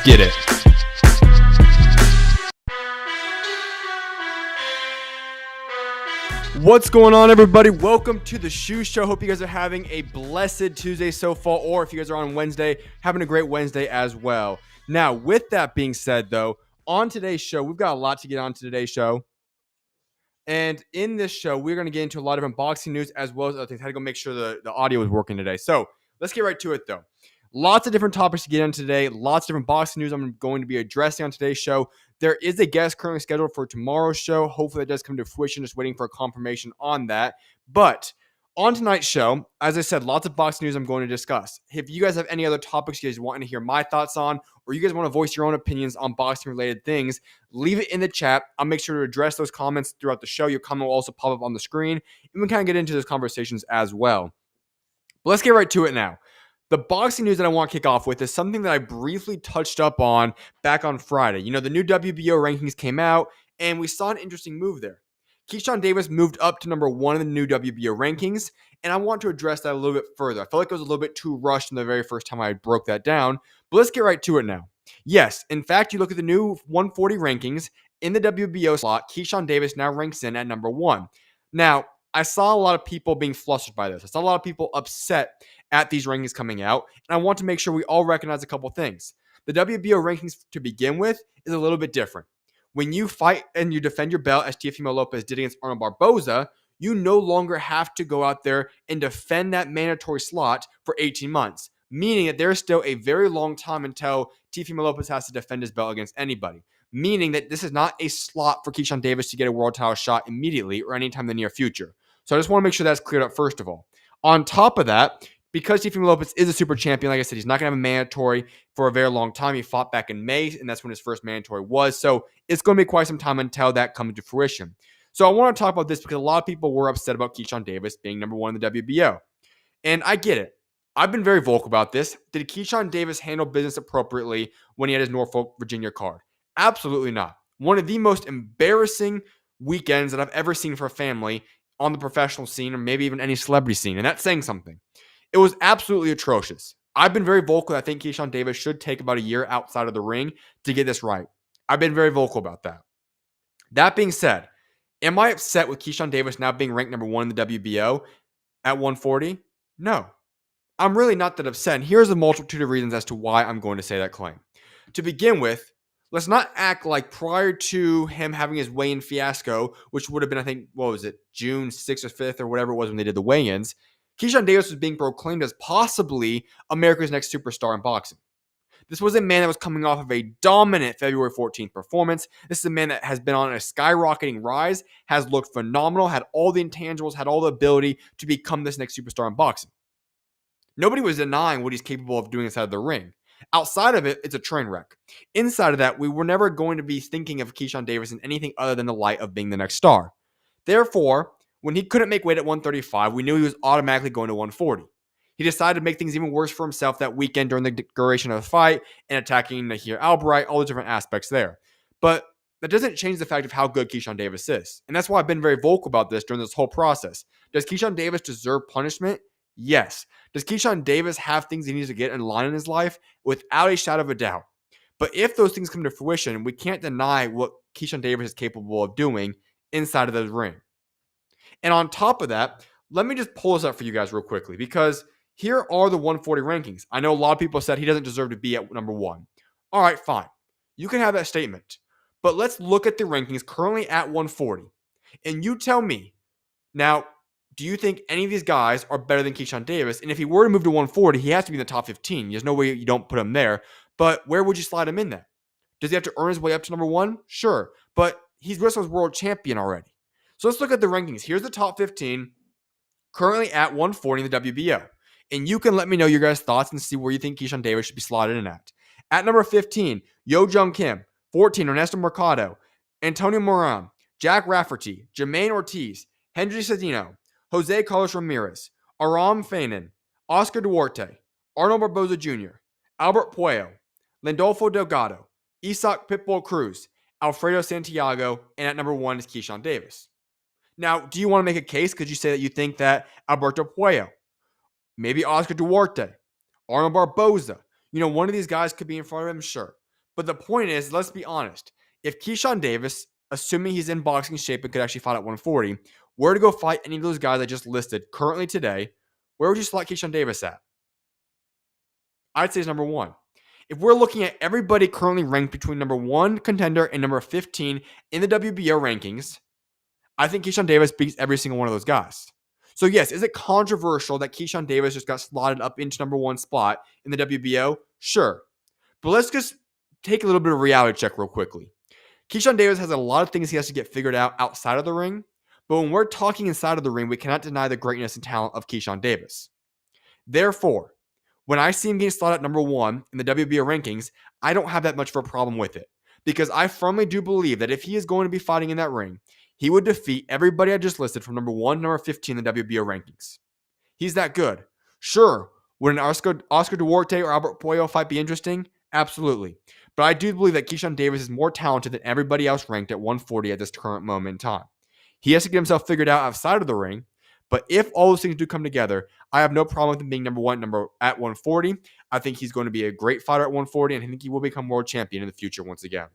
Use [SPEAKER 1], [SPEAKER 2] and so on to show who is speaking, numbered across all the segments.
[SPEAKER 1] Let's get it. What's going on, everybody? Welcome to the SchuZ Show. Hope you guys are having a blessed Tuesday so far, or if you guys are on Wednesday, having a great Wednesday as well. Now, with that being said, though, on today's show, we've got a lot to get on today's show. And in this show, we're going to get into a lot of unboxing news as well as other things. How to go make sure the audio is working today. So let's get right to it, though. Lots of different topics to get into today. Lots of different boxing news I'm going to be addressing on today's show. There is a guest currently scheduled for tomorrow's show. Hopefully that does come to fruition. Just waiting for a confirmation on that. But on tonight's show, as I said, lots of boxing news I'm going to discuss. If you guys have any other topics you guys want to hear my thoughts on, or you guys want to voice your own opinions on boxing related things, leave it in the chat. I'll make sure to address those comments throughout the show. Your comment will also pop up on the screen. And we can kind of get into those conversations as well. But let's get right to it now. The boxing news that I want to kick off with is something that I briefly touched up on back on Friday. You know, the new WBO rankings came out, and we saw an interesting move there. Keyshawn Davis moved up to number 1 in the new WBO rankings, and I want to address that a little bit further. I felt like it was a little bit too rushed in the very first time I broke that down, but let's get right to it now. Yes, in fact, you look at the new 140 rankings, in the WBO slot, Keyshawn Davis now ranks in at number 1. Now, I saw a lot of people being flustered by this. I saw a lot of people upset at these rankings coming out, and I want to make sure we all recognize a couple things. The WBO rankings to begin with is a little bit different. When you fight and you defend your belt, as Teofimo Lopez did against Arnold Barboza, you no longer have to go out there and defend that mandatory slot for 18 months, meaning that there's still a very long time until Teofimo Lopez has to defend his belt against anybody, meaning that this is not a slot for Keyshawn Davis to get a world title shot immediately or anytime in the near future. So I just want to make sure that's cleared up first of all. On top of that, because Teofimo Lopez is a super champion, like I said, he's not going to have a mandatory for a very long time. He fought back in May, and that's when his first mandatory was. So it's going to be quite some time until that comes to fruition. So I want to talk about this because a lot of people were upset about Keyshawn Davis being number 1 in the WBO. And I get it. I've been very vocal about this. Did Keyshawn Davis handle business appropriately when he had his Norfolk, Virginia card? Absolutely not. One of the most embarrassing weekends that I've ever seen for a family on the professional scene, or maybe even any celebrity scene. And that's saying something. It was absolutely atrocious. I've been very vocal. I think Keyshawn Davis should take about a year outside of the ring to get this right. I've been very vocal about that. That being said, am I upset with Keyshawn Davis now being ranked number 1 in the WBO at 140? No. I'm really not that upset. And here's a multitude of reasons as to why I'm going to say that claim. To begin with, let's not act like prior to him having his weigh-in fiasco, which would have been, I think, June 6th or 5th or whatever it was when they did the weigh-ins, Keyshawn Davis was being proclaimed as possibly America's next superstar in boxing. This was a man that was coming off of a dominant February 14th performance. This is a man that has been on a skyrocketing rise, has looked phenomenal, had all the intangibles, had all the ability to become this next superstar in boxing. Nobody was denying what he's capable of doing inside of the ring. Outside of it, it's a train wreck. Inside of that, we were never going to be thinking of Keyshawn Davis in anything other than the light of being the next star. Therefore, when he couldn't make weight at 135, we knew he was automatically going to 140. He decided to make things even worse for himself that weekend during the duration of the fight and attacking Nahir Albright, all the different aspects there. But that doesn't change the fact of how good Keyshawn Davis is. And that's why I've been very vocal about this during this whole process. Does Keyshawn Davis deserve punishment? Yes. Does Keyshawn Davis have things he needs to get in line in his life? Without a shadow of a doubt. But if those things come to fruition, we can't deny what Keyshawn Davis is capable of doing inside of the ring. And on top of that, let me just pull this up for you guys real quickly because here are the 140 rankings. I know a lot of people said he doesn't deserve to be at number 1. All right, fine. You can have that statement. But let's look at the rankings currently at 140. And you tell me, now, do you think any of these guys are better than Keyshawn Davis? And if he were to move to 140, he has to be in the top 15. There's no way you don't put him there. But where would you slide him in then? Does he have to earn his way up to number 1? Sure. But he's wrestler's world champion already. So let's look at the rankings. Here's the top 15 currently at 140 in the WBO. And you can let me know your guys' thoughts and see where you think Keyshawn Davis should be slotted in at. At number 15, Yo Jung Kim. 14, Ernesto Mercado. Antonio Moran. Jack Rafferty. Jermaine Ortiz. Hendry Cedeno. Jose Carlos Ramirez. Aram Fanon. Oscar Duarte. Arnold Barboza Jr. Albert Puello. Landolfo Delgado. Isaac Pitbull Cruz. Alfredo Santiago. And at number 1 is Keyshawn Davis. Now, do you want to make a case? Could you say that you think that Alberto Puello, maybe Oscar Duarte, Arnold Barboza, one of these guys could be in front of him? Sure. But the point is, let's be honest. If Keyshawn Davis, assuming he's in boxing shape and could actually fight at 140, were to go fight any of those guys I just listed currently today, where would you slot Keyshawn Davis at? I'd say he's number one. If we're looking at everybody currently ranked between number one contender and number 15 in the WBO rankings, I think Keyshawn Davis beats every single one of those guys. So yes, is it controversial that Keyshawn Davis just got slotted up into number one spot in the WBO? Sure. But let's just take a little bit of a reality check real quickly. Keyshawn Davis has a lot of things he has to get figured out outside of the ring. But when we're talking inside of the ring, we cannot deny the greatness and talent of Keyshawn Davis. Therefore, when I see him getting slotted at number one in the WBO rankings, I don't have that much of a problem with it. Because I firmly do believe that if he is going to be fighting in that ring, he would defeat everybody I just listed from number 1 to number 15 in the WBO rankings. He's that good. Sure, would an Oscar Duarte or Albert Puello fight be interesting? Absolutely. But I do believe that Keyshawn Davis is more talented than everybody else ranked at 140 at this current moment in time. He has to get himself figured out outside of the ring. But if all those things do come together, I have no problem with him being number one at 140. I think he's going to be a great fighter at 140, and I think he will become world champion in the future once again.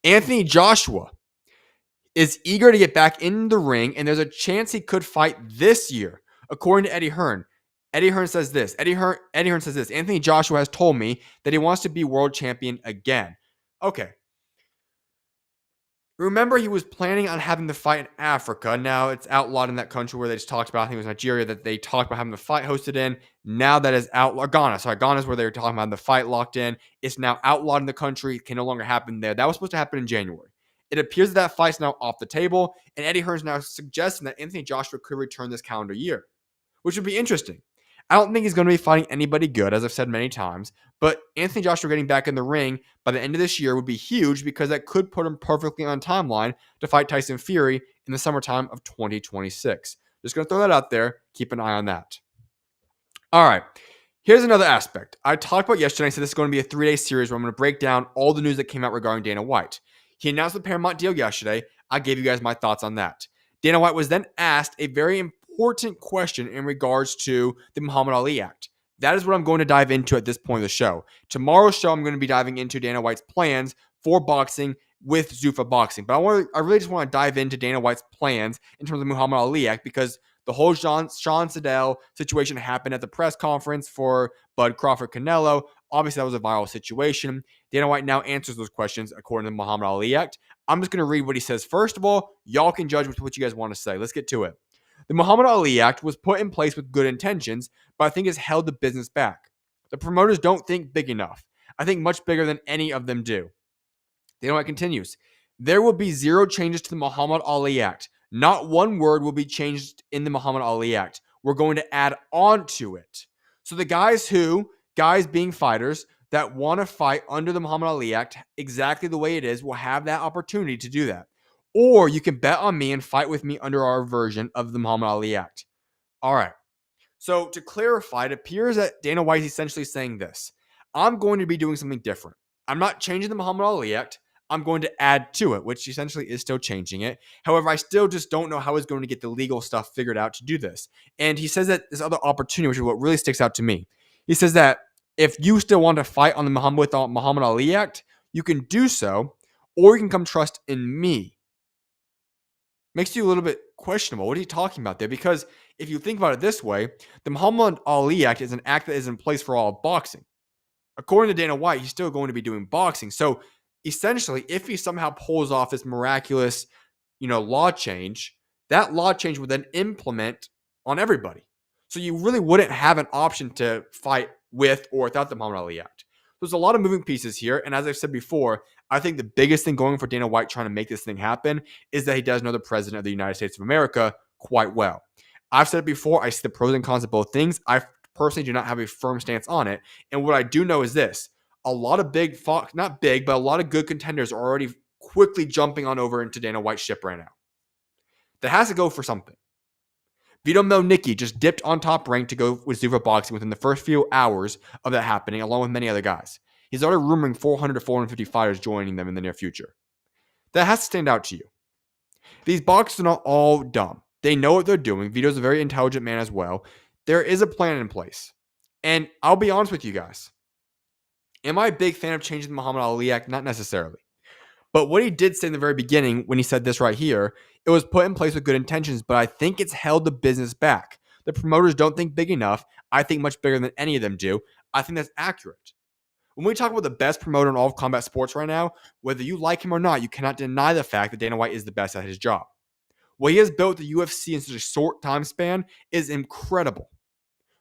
[SPEAKER 1] Anthony Joshua is eager to get back in the ring, and there's a chance he could fight this year, according to Eddie Hearn. Eddie Hearn says this. Eddie Hearn says this. Anthony Joshua has told me that he wants to be world champion again. Okay. Remember, he was planning on having the fight in Africa. Now it's outlawed in that country where they just talked about, I think it was Nigeria, that they talked about having the fight hosted in. Now that is outlawed. Ghana. Sorry, Ghana is where they were talking about the fight locked in. It's now outlawed in the country. It can no longer happen there. That was supposed to happen in January. It appears that fight's now off the table, and Eddie Hearn's now suggesting that Anthony Joshua could return this calendar year, which would be interesting. I don't think he's going to be fighting anybody good, as I've said many times, but Anthony Joshua getting back in the ring by the end of this year would be huge because that could put him perfectly on timeline to fight Tyson Fury in the summertime of 2026. Just going to throw that out there. Keep an eye on that. All right. Here's another aspect. I talked about yesterday. I said this is going to be a 3-day series where I'm going to break down all the news that came out regarding Dana White. He announced the Paramount deal yesterday. I gave you guys my thoughts on that. Dana White was then asked a very important question in regards to the Muhammad Ali Act. That is what I'm going to dive into at this point of the show. Tomorrow's show, I'm going to be diving into Dana White's plans for boxing with Zuffa Boxing. But I really just want to dive into Dana White's plans in terms of the Muhammad Ali Act because the whole Sean Siddell situation happened at the press conference for Bud Crawford Canelo. Obviously, that was a viral situation. Dana White now answers those questions according to the Muhammad Ali Act. I'm just going to read what he says. First of all, y'all can judge what you guys want to say. Let's get to it. The Muhammad Ali Act was put in place with good intentions, but I think has held the business back. The promoters don't think big enough. I think much bigger than any of them do. Dana White continues. There will be zero changes to the Muhammad Ali Act. Not one word will be changed in the Muhammad Ali Act. We're going to add on to it. So the guys being fighters that want to fight under the Muhammad Ali Act exactly the way it is will have that opportunity to do that. Or you can bet on me and fight with me under our version of the Muhammad Ali Act. All right. So to clarify, it appears that Dana White is essentially saying this. I'm going to be doing something different. I'm not changing the Muhammad Ali Act. I'm going to add to it, which essentially is still changing it. However, I still just don't know how he's going to get the legal stuff figured out to do this. And he says that this other opportunity, which is what really sticks out to me. He says that if you still want to fight on the Muhammad Ali Act, you can do so, or you can come trust in me. Makes you a little bit questionable. What are you talking about there? Because if you think about it this way, the Muhammad Ali Act is an act that is in place for all of boxing. According to Dana White, he's still going to be doing boxing. So essentially, if he somehow pulls off this miraculous, law change, that law change would then implement on everybody. So you really wouldn't have an option to fight with or without the Muhammad Ali Act. There's a lot of moving pieces here. And as I've said before, I think the biggest thing going for Dana White trying to make this thing happen is that he does know the president of the United States of America quite well. I've said it before. I see the pros and cons of both things. I personally do not have a firm stance on it. And what I do know is this. A lot of not big, but a lot of good contenders are already quickly jumping on over into Dana White's ship right now. That has to go for something. Vito Melnicki just dipped on Top Rank to go with Zuffa Boxing within the first few hours of that happening, along with many other guys. He's already rumoring 400 to 450 fighters joining them in the near future. That has to stand out to you. These boxers are not all dumb. They know what they're doing. Vito's a very intelligent man as well. There is a plan in place. And I'll be honest with you guys. Am I a big fan of changing the Muhammad Ali Act? Not necessarily. But what he did say in the very beginning when he said this right here, it was put in place with good intentions, but I think it's held the business back. The promoters don't think big enough. I think much bigger than any of them do. I think that's accurate. When we talk about the best promoter in all of combat sports right now, whether you like him or not, you cannot deny the fact that Dana White is the best at his job. What he has built the UFC in such a short time span is incredible.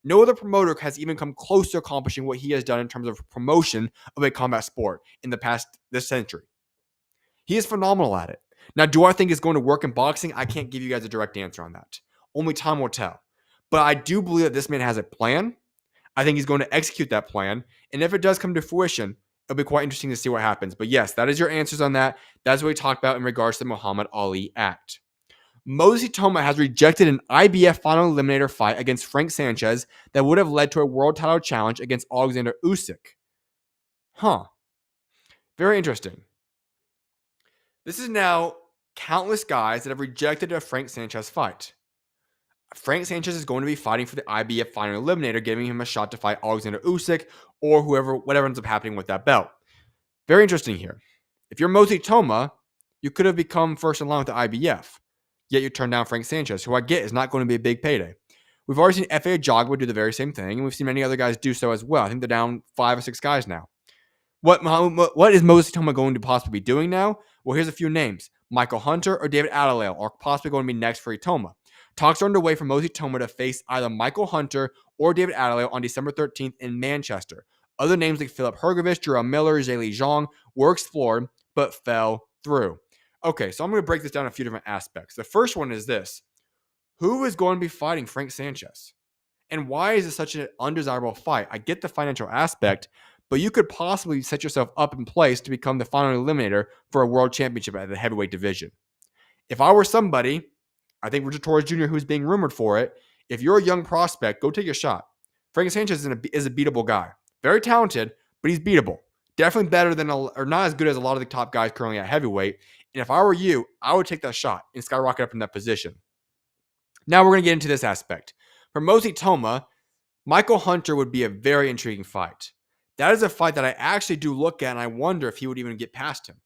[SPEAKER 1] No other promoter has even come close to accomplishing what he has done in terms of promotion of a combat sport in this century. He is phenomenal at it. Now, do I think it's going to work in boxing? I can't give you guys a direct answer on that. Only time will tell. But I do believe that this man has a plan. I think he's going to execute that plan. And if it does come to fruition, it'll be quite interesting to see what happens. But yes, that is your answers on that. That's what we talked about in regards to the Muhammad Ali Act. Moses Itauma has rejected an IBF final eliminator fight against Frank Sanchez that would have led to a world title challenge against Alexander Usyk. Very interesting. This is now countless guys that have rejected a Frank Sanchez fight. Frank Sanchez is going to be fighting for the IBF final eliminator, giving him a shot to fight Alexander Usyk or whatever ends up happening with that belt. Very interesting here. If you're Moses Itauma, you could have become first in line with the IBF, yet you turned down Frank Sanchez, who I get is not going to be a big payday. We've already seen F.A. Jogba do the very same thing, and we've seen many other guys do so as well. I think they're down 5 or 6 guys now. What is Moses Itauma going to possibly be doing now? Well, here's a few names. Michael Hunter or David Adelale are possibly going to be next for Itauma. Talks are underway for Moses Itauma to face either Michael Hunter or David Adelale on December 13th in Manchester. Other names like Philip Hrgovic, Jerome Miller, Zheli Zhang were explored, but fell through. Okay, so I'm going to break this down in a few different aspects. The first one is this. Who is going to be fighting Frank Sanchez? And why is this such an undesirable fight? I get the financial aspect, but you could possibly set yourself up in place to become the final eliminator for a world championship at the heavyweight division. If I were somebody, I think Richard Torres Jr., who's being rumored for it, if you're a young prospect, go take a shot. Frank Sanchez is a beatable guy. Very talented, but he's beatable. Definitely better than, or not as good as a lot of the top guys currently at heavyweight. And if I were you, I would take that shot and skyrocket up in that position. Now we're going to get into this aspect. For Moses Itauma, Michael Hunter would be a very intriguing fight. That is a fight that I actually do look at, and I wonder if he would even get past him.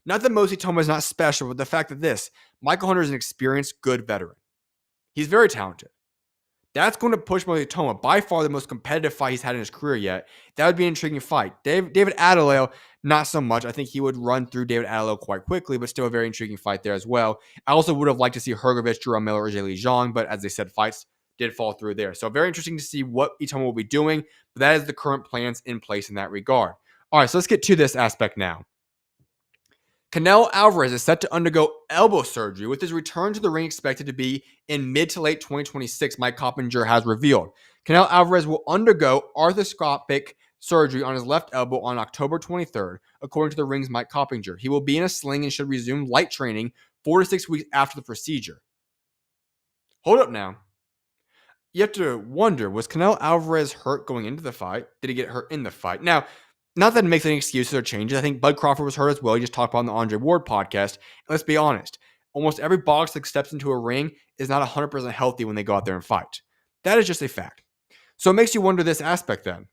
[SPEAKER 1] Not that Moses Itauma is not special, but the fact that Michael Hunter is an experienced, good veteran. He's very talented. That's going to push Moses Itauma, by far the most competitive fight he's had in his career yet. That would be an intriguing fight. David Adelale, not so much. I think he would run through David Adelale quite quickly, but still a very intriguing fight there as well. I also would have liked to see Hrgovic, Jerome Miller, or Zheli Zhang, but as they said, fights did fall through there. So very interesting to see what Itauma will be doing, but that is the current plans in place in that regard. All right, so let's get to this aspect now. Canelo Alvarez is set to undergo elbow surgery, with his return to the ring expected to be in mid to late 2026, Mike Coppinger has revealed. Canelo Alvarez will undergo arthroscopic surgery on his left elbow on October 23rd, according to the ring's Mike Coppinger. He will be in a sling and should resume light training 4 to 6 weeks after the procedure. Hold up now. You have to wonder, was Canelo Alvarez hurt going into the fight? Did he get hurt in the fight? Now, not that it makes any excuses or changes. I think Bud Crawford was hurt as well. He just talked about on the Andre Ward podcast. And let's be honest. Almost every boxer that steps into a ring is not 100% healthy when they go out there and fight. That is just a fact. So it makes you wonder this aspect then.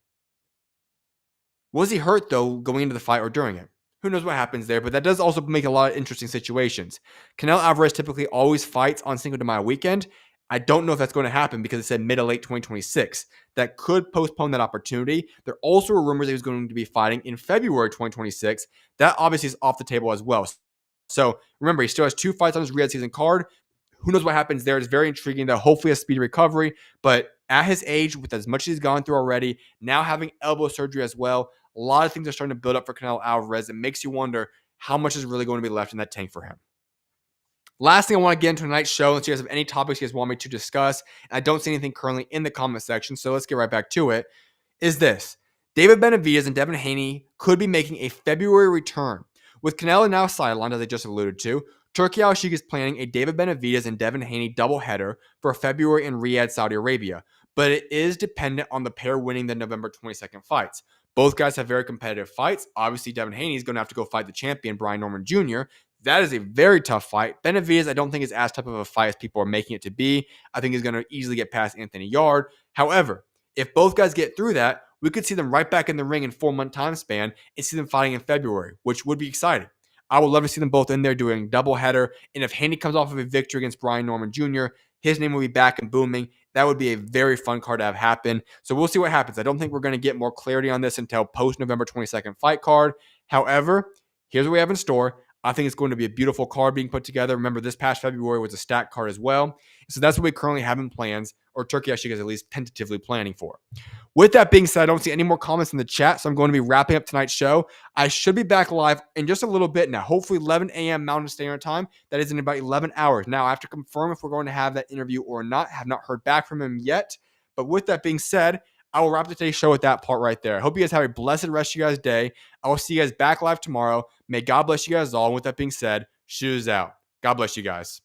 [SPEAKER 1] Was he hurt, though, going into the fight or during it? Who knows what happens there, but that does also make a lot of interesting situations. Canelo Alvarez typically always fights on Cinco de Mayo weekend. I don't know if that's going to happen because it said mid to late 2026. That could postpone that opportunity. There also were rumors that he was going to be fighting in February 2026. That obviously is off the table as well. So remember, he still has 2 fights on his Riyadh season card. Who knows what happens there? It's very intriguing, though. Hopefully a speedy recovery. But at his age, with as much as he's gone through already, now having elbow surgery as well, a lot of things are starting to build up for Canelo Alvarez. It makes you wonder how much is really going to be left in that tank for him. Last thing I want to get into tonight's show, unless you guys have any topics you guys want me to discuss, and I don't see anything currently in the comment section, so let's get right back to it, is this. David Benavidez and Devin Haney could be making a February return. With Canelo now sidelined, as I just alluded to, Turki Al-Sheikh is planning a David Benavidez and Devin Haney doubleheader for February in Riyadh, Saudi Arabia, but it is dependent on the pair winning the November 22nd fights. Both guys have very competitive fights. Obviously, Devin Haney is going to have to go fight the champion, Brian Norman Jr., That is a very tough fight. Benavidez, I don't think is as tough of a fight as people are making it to be. I think he's going to easily get past Anthony Yarde. However, if both guys get through that, we could see them right back in the ring in 4-month time span and see them fighting in February, which would be exciting. I would love to see them both in there doing doubleheader. And if Haney comes off of a victory against Brian Norman Jr., his name will be back and booming. That would be a very fun card to have happen. So we'll see what happens. I don't think we're going to get more clarity on this until post-November 22nd fight card. However, here's what we have in store. I think it's going to be a beautiful card being put together. Remember, this past February was a stacked card as well. So that's what we currently have in plans, or Turkey actually is at least tentatively planning for. With that being said, I don't see any more comments in the chat, so I'm going to be wrapping up tonight's show. I should be back live in just a little bit now, hopefully 11 a.m. Mountain Standard Time. That is in about 11 hours. Now, I have to confirm if we're going to have that interview or not. I have not heard back from him yet. But with that being said, I will wrap today's show with that part right there. I hope you guys have a blessed rest of your guys' day. I will see you guys back live tomorrow. May God bless you guys all. And with that being said, SchuZ out. God bless you guys.